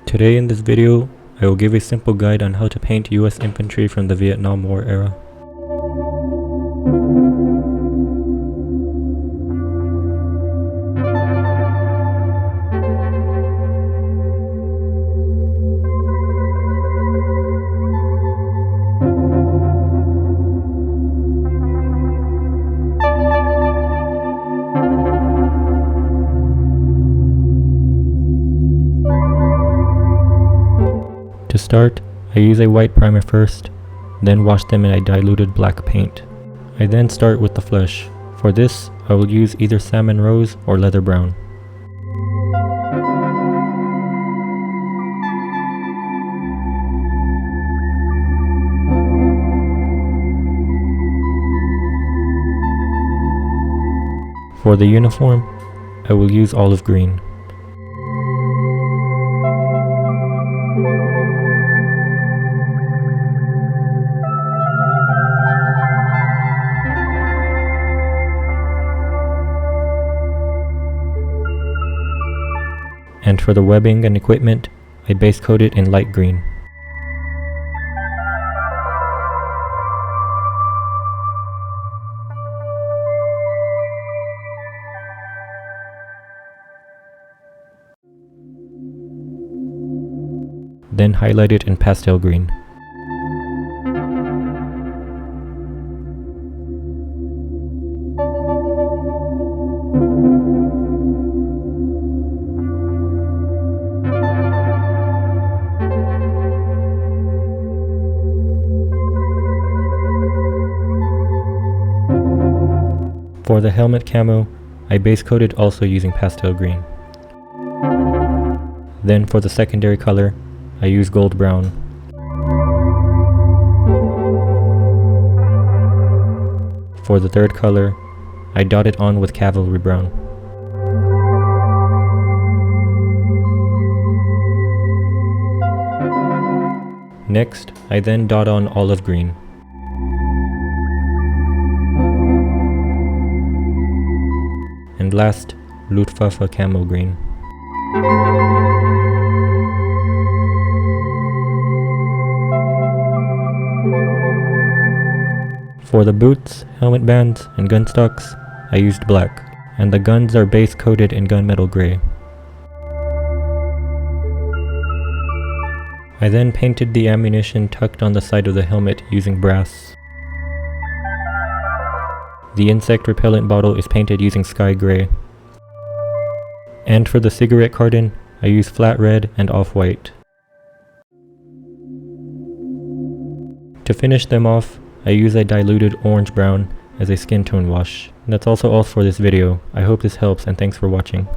Today in this video, I will give a simple guide on how to paint US infantry from the Vietnam War era. To start, I use a white primer first, then wash them in a diluted black paint. I then start with the flesh. For this, I will use either Salmon Rose or Leather Brown. For the uniform, I will use olive green. And for the webbing and equipment, I base coat it in light green. Then highlight it in pastel green. For the helmet camo, I base coated also using pastel green. Then for the secondary color, I use gold brown. For the third color, I dot it on with Cavalry Brown. Next, I then dot on olive green. And last, Luftwaffe camo green. For the boots, helmet bands, and gun stocks, I used black, and the guns are base coated in Gunmetal Grey. I then painted the ammunition tucked on the side of the helmet using brass. The insect repellent bottle is painted using sky gray. And for the cigarette carton, I use flat red and off-white. To finish them off, I use a diluted orange brown as a skin tone wash. And that's also all for this video. I hope this helps and thanks for watching.